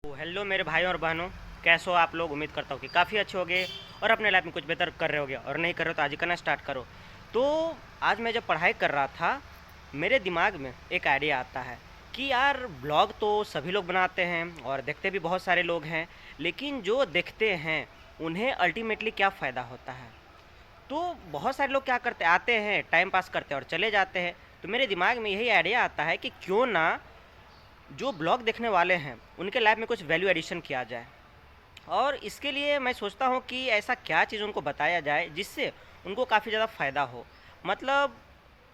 Hello मेरे भाई और बहनों, कैसे हो आप लोग। उम्मीद करता हूँ कि काफ़ी अच्छे होगे और अपने लाइफ में कुछ बेहतर कर रहे होगे, और नहीं कर रहे हो तो आज ही करना स्टार्ट करो। तो आज मैं जब पढ़ाई कर रहा था, मेरे दिमाग में एक आइडिया आता है कि यार ब्लॉग तो सभी लोग बनाते हैं और देखते भी बहुत सारे लोग हैं, लेकिन जो देखते हैं उन्हें अल्टीमेटली क्या फ़ायदा होता है। तो बहुत सारे लोग क्या करते आते हैं, टाइम पास करते हैं और चले जाते हैं। तो मेरे दिमाग में यही आइडिया आता है कि क्यों ना जो ब्लॉग देखने वाले हैं उनके लाइफ में कुछ वैल्यू एडिशन किया जाए। और इसके लिए मैं सोचता हूँ कि ऐसा क्या चीज़ उनको बताया जाए जिससे उनको काफ़ी ज़्यादा फ़ायदा हो। मतलब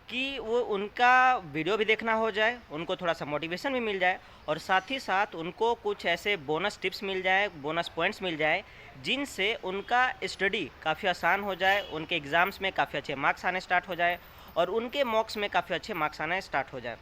कि वो उनका वीडियो भी देखना हो जाए, उनको थोड़ा सा मोटिवेशन भी मिल जाए, और साथ ही साथ उनको कुछ ऐसे बोनस टिप्स मिल जाए, बोनस पॉइंट्स मिल जाए, जिनसे उनका स्टडी काफ़ी आसान हो जाए, उनके एग्ज़ाम्स में काफ़ी अच्छे मार्क्स आने स्टार्ट हो जाए, और उनके मॉक्स में काफ़ी अच्छे मार्क्स आने स्टार्ट हो जाए।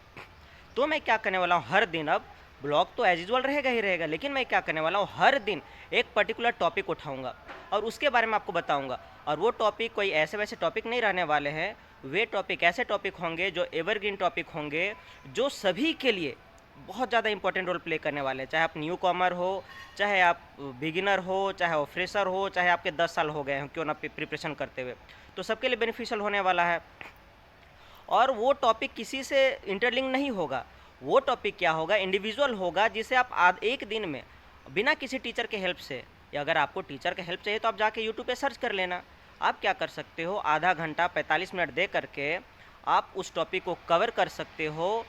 तो मैं क्या करने वाला हूँ, हर दिन अब ब्लॉग तो एज यूजल रहेगा ही रहेगा, लेकिन मैं क्या करने वाला हूँ, हर दिन एक पर्टिकुलर टॉपिक उठाऊंगा और उसके बारे में आपको बताऊंगा। और वो टॉपिक कोई ऐसे वैसे टॉपिक नहीं रहने वाले हैं। वे टॉपिक ऐसे टॉपिक होंगे जो एवरग्रीन टॉपिक होंगे, जो सभी के लिए बहुत ज़्यादा इंपॉर्टेंट रोल प्ले करने वाले हैं। चाहे आप न्यू कॉमर हो, चाहे आप बिगिनर हो, चाहे वो फ्रेशर हो, चाहे आपके 10 साल हो गए हैं क्यों ना प्रिपरेशन करते हुए, तो सबके लिए बेनिफिशियल होने वाला है। और वो टॉपिक किसी से इंटरलिंक नहीं होगा। वो टॉपिक क्या होगा, इंडिविजुअल होगा, जिसे आप एक दिन में बिना किसी टीचर के हेल्प से, या अगर आपको टीचर का हेल्प चाहिए तो आप जाके यूट्यूब पे सर्च कर लेना। आप क्या कर सकते हो, आधा घंटा 45 मिनट दे करके आप उस टॉपिक को कवर कर सकते हो,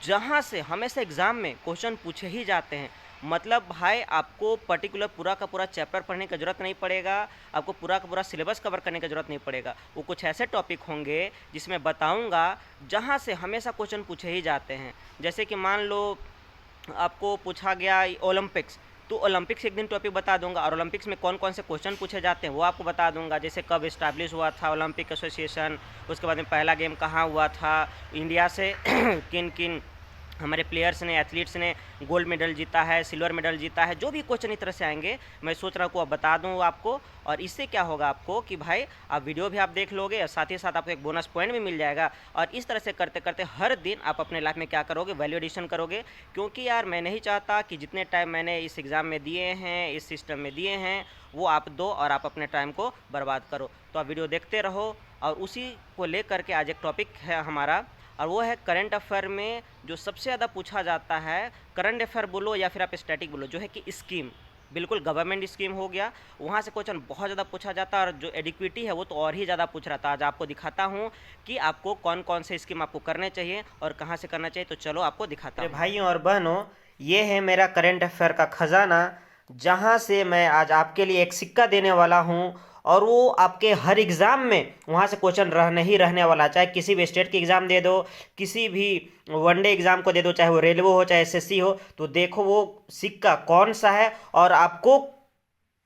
जहाँ से हमेशा एग्ज़ाम में क्वेश्चन पूछे ही जाते हैं। मतलब भाई आपको पर्टिकुलर पूरा का पूरा चैप्टर पढ़ने की ज़रूरत नहीं पड़ेगा, आपको पूरा का पूरा सिलेबस कवर करने की ज़रूरत नहीं पड़ेगा। वो कुछ ऐसे टॉपिक होंगे जिसमें बताऊंगा जहाँ से हमेशा क्वेश्चन पूछे ही जाते हैं। जैसे कि मान लो आपको पूछा गया ओलंपिक्स, तो ओलंपिक्स एक दिन टॉपिक बता दूंगा, और ओलंपिक्स में कौन कौन से क्वेश्चन पूछे जाते हैं वो आपको बता दूंगा। जैसे कब इस्टेब्लिश हुआ था ओलंपिक एसोसिएशन, उसके बाद में पहला गेम कहाँ हुआ था, इंडिया से किन किन हमारे प्लेयर्स ने, एथलीट्स ने गोल्ड मेडल जीता है, सिल्वर मेडल जीता है। जो भी क्वेश्चन इस तरह से आएंगे मैं सोच रहा हूँ को अब बता दूँ आपको। और इससे क्या होगा आपको कि भाई आप वीडियो भी आप देख लोगे और साथ ही साथ आपको एक बोनस पॉइंट भी मिल जाएगा। और इस तरह से करते करते हर दिन आप अपने लाइफ में क्या करोगे, वैल्यू एडिशन करोगे। क्योंकि यार मैं नहीं चाहता कि जितने टाइम मैंने इस एग्ज़ाम में दिए हैं, इस सिस्टम में दिए हैं, वो आप दो और आप अपने टाइम को बर्बाद करो। तो आप वीडियो देखते रहो। और उसी को लेकर के आज एक टॉपिक है हमारा, और वो है करंट अफेयर में जो सबसे ज़्यादा पूछा जाता है। करंट अफेयर बोलो या फिर आप स्टैटिक बोलो, जो है कि स्कीम, बिल्कुल गवर्नमेंट स्कीम हो गया, वहाँ से क्वेश्चन बहुत ज़्यादा पूछा जाता है। और जो एडिक्विटी है वो तो और ही ज़्यादा पूछ रहा था। आज आपको दिखाता हूँ कि आपको कौन कौन से स्कीम आपको करने चाहिए और कहाँ से करना चाहिए। तो चलो आपको दिखाता हूँ। भाइयों और बहनों, ये है मेरा करंट अफेयर का खजाना, जहाँ से मैं आज आपके लिए एक सिक्का देने वाला हूँ। और वो आपके हर एग्ज़ाम में वहाँ से क्वेश्चन रहने ही रहने वाला। चाहे किसी भी स्टेट की एग्ज़ाम दे दो, किसी भी वनडे एग्ज़ाम को दे दो, चाहे वो रेलवे हो चाहे एसएससी हो, तो देखो वो सिक्का कौन सा है और आपको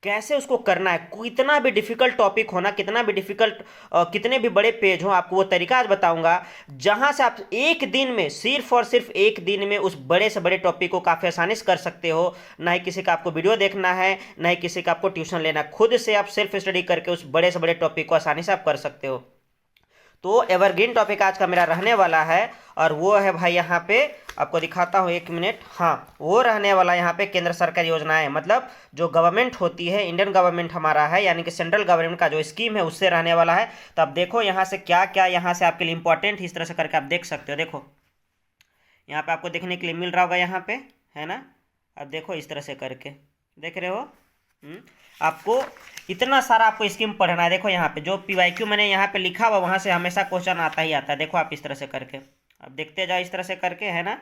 कैसे उसको करना है। कितना भी डिफिकल्ट टॉपिक होना, कितना भी डिफिकल्ट, कितने भी बड़े पेज हो, आपको वो तरीका आज बताऊंगा, जहां से आप एक दिन में, सिर्फ और सिर्फ एक दिन में उस बड़े से बड़े टॉपिक को काफ़ी आसानी से कर सकते हो। ना ही किसी का आपको वीडियो देखना है, ना ही किसी का आपको ट्यूशन लेना है। खुद से आप सेल्फ स्टडी करके उस बड़े से बड़े टॉपिक को आसानी से आप कर सकते हो। तो एवरग्रीन टॉपिक आज का मेरा रहने वाला है, और वो है भाई यहाँ पे आपको दिखाता हूँ, एक मिनट। हाँ, वो रहने वाला यहाँ पे केंद्र सरकार योजनाएं, मतलब जो गवर्नमेंट होती है, इंडियन गवर्नमेंट हमारा है, यानी कि सेंट्रल गवर्नमेंट का जो स्कीम है उससे रहने वाला है। तो अब देखो यहाँ से क्या क्या यहाँ से आपके लिए इंपॉर्टेंट, इस तरह से करके आप देख सकते हो। देखो यहाँ पे आपको देखने के लिए मिल रहा होगा, यहाँ पे है ना। अब देखो इस तरह से करके देख रहे हो। आपको इतना सारा आपको स्कीम पढ़ना है। देखो यहाँ पे जो पीवाईक्यू मैंने यहाँ पे लिखा हुआ, वहाँ से हमेशा क्वेश्चन आता ही आता है। देखो आप इस तरह से करके अब देखते जाओ, इस तरह से करके, है ना।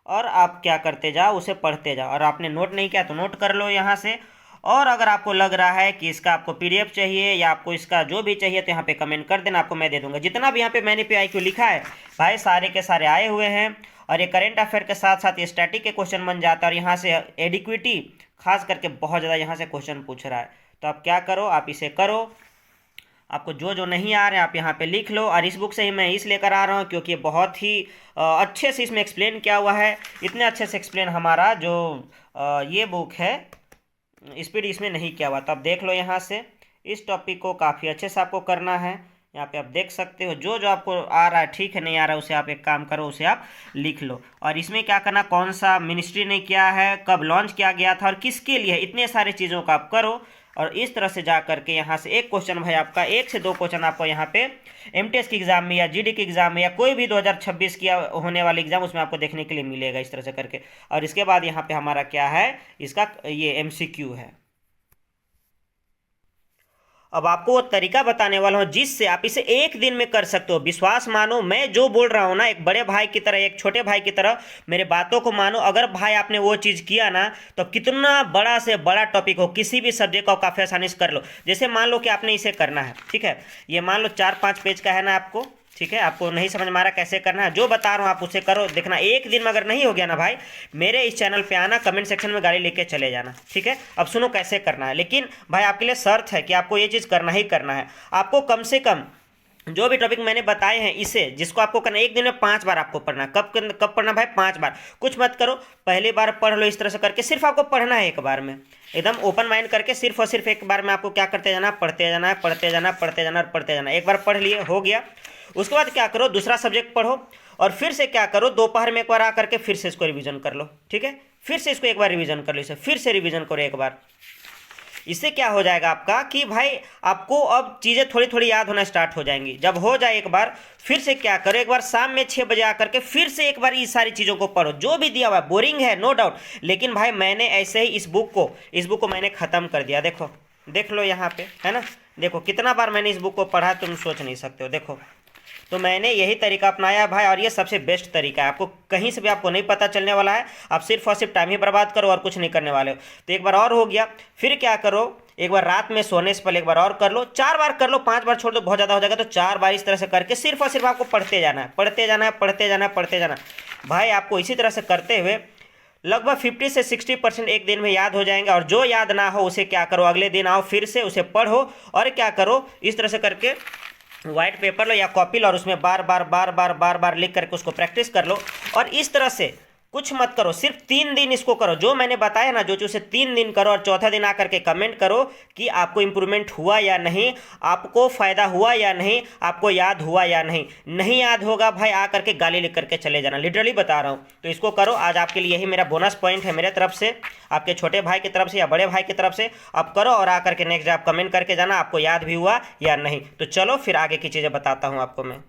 और आप क्या करते जाओ, उसे पढ़ते जाओ। और आपने नोट नहीं किया तो नोट कर लो यहाँ से। और अगर आपको लग रहा है कि इसका आपको पीडीएफ चाहिए या आपको इसका जो भी चाहिए, तो यहाँ पे कमेंट कर देना, आपको मैं दे दूंगा। जितना भी यहाँ पे मैंने पीवाईक्यू लिखा है भाई, सारे के सारे आए हुए हैं। और ये करेंट अफेयर के साथ साथ ये स्टैटिक के क्वेश्चन बन जाता है। और यहाँ से एडिक्विटी खास करके बहुत ज़्यादा यहाँ से क्वेश्चन पूछ रहा है। तो आप क्या करो, आप इसे करो। आपको जो जो नहीं आ रहे हैं आप यहाँ पे लिख लो। और इस बुक से ही मैं इस लेकर आ रहा हूँ क्योंकि ये बहुत ही अच्छे से इसमें एक्सप्लेन किया हुआ है। इतने अच्छे से एक्सप्लेन हमारा जो ये बुक है, स्पीड इसमें नहीं किया हुआ। तो आप देख लो यहाँ से, इस टॉपिक को काफ़ी अच्छे से आपको करना है। यहाँ पे आप देख सकते हो जो जो आपको आ रहा है ठीक है, नहीं आ रहा है उसे आप एक काम करो, उसे आप लिख लो। और इसमें क्या करना, कौन सा मिनिस्ट्री ने किया है, कब लॉन्च किया गया था और किसके लिए, इतने सारे चीज़ों का आप करो। और इस तरह से जा करके यहाँ से एक क्वेश्चन भाई आपका, 1 से 2 क्वेश्चन आपको यहाँ पे एमटीएस की एग्जाम में या जीडी की एग्जाम में या कोई भी 2026 की होने वाली एग्जाम उसमें आपको देखने के लिए मिलेगा इस तरह से करके। और इसके बाद यहाँ पे हमारा क्या है, इसका ये एमसीक्यू है। अब आपको वो तरीका बताने वाला हूँ जिससे आप इसे एक दिन में कर सकते हो। विश्वास मानो, मैं जो बोल रहा हूँ ना, एक बड़े भाई की तरह, एक छोटे भाई की तरह मेरे बातों को मानो। अगर भाई आपने वो चीज़ किया ना, तो कितना बड़ा से बड़ा टॉपिक हो, किसी भी सब्जेक्ट को काफ़ी आसानी से कर लो। जैसे मान लो कि आपने इसे करना है, ठीक है, ये मान लो 4-5 पेज का है ना आपको, ठीक है, आपको नहीं समझ में आ रहा कैसे करना है, जो बता रहा हूँ आप उसे करो। देखना एक दिन में अगर नहीं हो गया ना भाई, मेरे इस चैनल पे आना, कमेंट सेक्शन में गाली लेके चले जाना, ठीक है। अब सुनो कैसे करना है, लेकिन भाई आपके लिए शर्त है कि आपको ये चीज़ करना ही करना है। आपको कम से कम जो भी टॉपिक मैंने बताए हैं इसे, जिसको आपको करना एक दिन में 5 बार आपको पढ़ना। कब कब पढ़ना भाई, 5 बार। कुछ मत करो, पहली बार पढ़ लो इस तरह से करके, सिर्फ आपको पढ़ना है एक बार में, एकदम ओपन माइंड करके सिर्फ और सिर्फ एक बार में आपको क्या करते जाना, पढ़ते जाना है, पढ़ते जाना, पढ़ते जाना और पढ़ते जाना। एक बार पढ़ लिए, हो गया। उसके बाद क्या करो, दूसरा सब्जेक्ट पढ़ो और फिर से क्या करो, दोपहर में एक बार आकर के फिर से इसको रिवीजन कर लो, ठीक है। फिर से इसको एक बार रिवीजन कर लो, इसे फिर से रिवीजन करो एक बार। इससे क्या हो जाएगा आपका कि भाई आपको अब चीज़ें थोड़ी थोड़ी याद होना स्टार्ट हो जाएंगी। जब हो जाए एक बार, फिर से क्या करो, एक बार शाम में 6 बजे आकर के फिर से एक बार इस सारी चीज़ों को पढ़ो जो भी दिया हुआ है। बोरिंग है नो डाउट, लेकिन भाई मैंने ऐसे ही इस बुक को मैंने ख़त्म कर दिया। देखो, देख लो यहाँ पे, है ना, देखो कितना बार मैंने इस बुक को पढ़ा, तुम सोच नहीं सकते हो। देखो, तो मैंने यही तरीका अपनाया भाई, और ये सबसे बेस्ट तरीका है। आपको कहीं से भी आपको नहीं पता चलने वाला है, आप सिर्फ और सिर्फ टाइम ही बर्बाद करो और कुछ नहीं करने वाले हो। तो एक बार और हो गया, फिर क्या करो, एक बार रात में सोने से पहले एक बार और कर लो, 4 बार कर लो, 5 बार छोड़ दो बहुत ज़्यादा हो जाएगा। तो 4 बार इस तरह से करके सिर्फ और सिर्फ आपको पढ़ते जाना है, पढ़ते जाना है, पढ़ते जाना है, पढ़ते जाना भाई। आपको इसी तरह से करते हुए लगभग 50 से 60% एक दिन में याद हो जाएंगे। और जो याद ना हो उसे क्या करो, अगले दिन आओ फिर से उसे पढ़ो और क्या करो, इस तरह से करके व्हाइट पेपर लो या कॉपी लो और उसमें बार बार बार बार बार बार लिख करके उसको प्रैक्टिस कर लो। और इस तरह से कुछ मत करो, सिर्फ 3 दिन इसको करो, जो मैंने बताया ना, जो उसे 3 दिन करो और चौथा दिन आकर के कमेंट करो कि आपको इंप्रूवमेंट हुआ या नहीं, आपको फ़ायदा हुआ या नहीं, आपको याद हुआ या नहीं। नहीं याद होगा भाई, आकर के गाली लिख करके चले जाना, लिटरली बता रहा हूँ। तो इसको करो, आज आपके लिए यही मेरा बोनस पॉइंट है मेरे तरफ से, आपके छोटे भाई की तरफ से या बड़े भाई की तरफ से। आप करो और आकर के नेक्स्ट डे आप कमेंट करके जाना आपको याद भी हुआ या नहीं। तो चलो फिर आगे की चीज़ें बताता हूँ आपको मैं।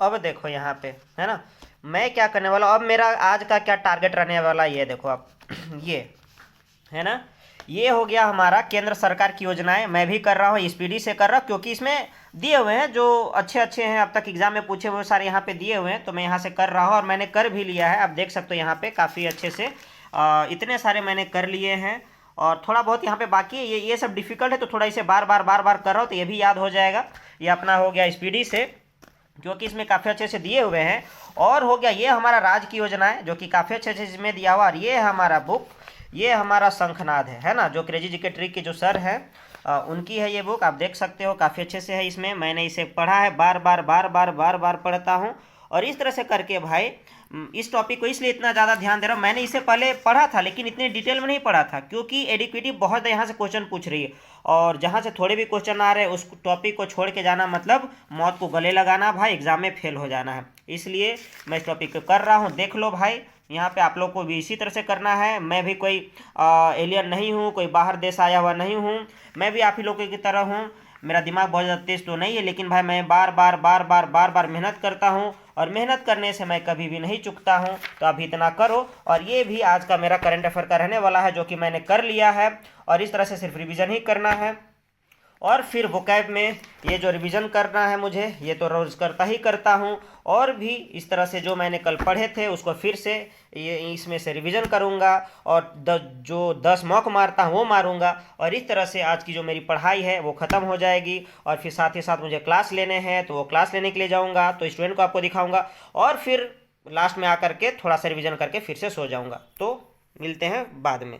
अब देखो यहाँ पे, है ना, मैं क्या करने वाला, अब मेरा आज का क्या टारगेट रहने वाला, ये देखो आप ये है ना, ये हो गया हमारा केंद्र सरकार की योजनाएं। मैं भी कर रहा हूँ, स्पीडी से कर रहा हूँ, क्योंकि इसमें दिए हुए हैं जो अच्छे अच्छे हैं, अब तक एग्जाम में पूछे हुए सारे यहाँ पे दिए हुए हैं। तो मैं यहाँ से कर रहा हूँ और मैंने कर भी लिया है, आप देख सकते हो यहाँ पे काफ़ी अच्छे से इतने सारे मैंने कर लिए हैं। और थोड़ा बहुत यहाँ पे बाकी है, ये सब डिफिकल्ट है, तो थोड़ा इसे बार बार बार बार कर रहा हूँ, तो ये भी याद हो जाएगा। ये अपना हो गया स्पीडी से, जो कि इसमें काफ़ी अच्छे से दिए हुए हैं। और हो गया ये हमारा राज्य की योजना है, जो कि काफ़ी अच्छे से इसमें दिया हुआ। और ये है हमारा बुक, ये हमारा शंखनाद है ना, जो क्रेजी जीके ट्रिक के जो सर हैं उनकी है ये बुक, आप देख सकते हो काफ़ी अच्छे से है। इसमें मैंने इसे पढ़ा है, बार बार बार बार बार बार पढ़ता हूँ। और इस तरह से करके भाई इस टॉपिक को इसलिए इतना ज़्यादा ध्यान दे रहा हूँ, मैंने इसे पहले पढ़ा था लेकिन इतनी डिटेल में नहीं पढ़ा था, क्योंकि एडिक्विटी बहुत यहाँ से क्वेश्चन पूछ रही है। और जहाँ से थोड़े भी क्वेश्चन आ रहे हैं उस टॉपिक को छोड़ के जाना मतलब मौत को गले लगाना भाई, एग्जाम में फेल हो जाना है। इसलिए मैं इस टॉपिक को कर रहा हूँ। देख लो भाई, यहाँ पे आप लोग को भी इसी तरह से करना है। मैं भी कोई एलियन नहीं हूँ, कोई बाहर देश आया हुआ नहीं हूँ, मैं भी आप ही लोगों की तरह हूँ। मेरा दिमाग बहुत ज़्यादा तेज तो नहीं है, लेकिन भाई मैं बार बार बार बार बार बार मेहनत करता हूँ, और मेहनत करने से मैं कभी भी नहीं चुकता हूँ। तो अभी इतना करो। और ये भी आज का मेरा करंट अफेयर का रहने वाला है, जो कि मैंने कर लिया है। और इस तरह से सिर्फ रिवीजन ही करना है। और फिर वोकैब में ये जो रिवीजन करना है मुझे, ये तो रोज़ करता ही करता हूँ। और भी इस तरह से जो मैंने कल पढ़े थे उसको फिर से ये इसमें से रिवीजन करूँगा, और जो 10 मॉक मारता हूँ वो मारूँगा। और इस तरह से आज की जो मेरी पढ़ाई है वो ख़त्म हो जाएगी। और फिर साथ ही साथ मुझे क्लास लेने हैं, तो वो क्लास लेने के लिए जाऊँगा, तो स्टूडेंट को आपको दिखाऊँगा। और फिर लास्ट में आकर के थोड़ा सा रिवीजन करके फिर से सो जाऊँगा। तो मिलते हैं बाद में।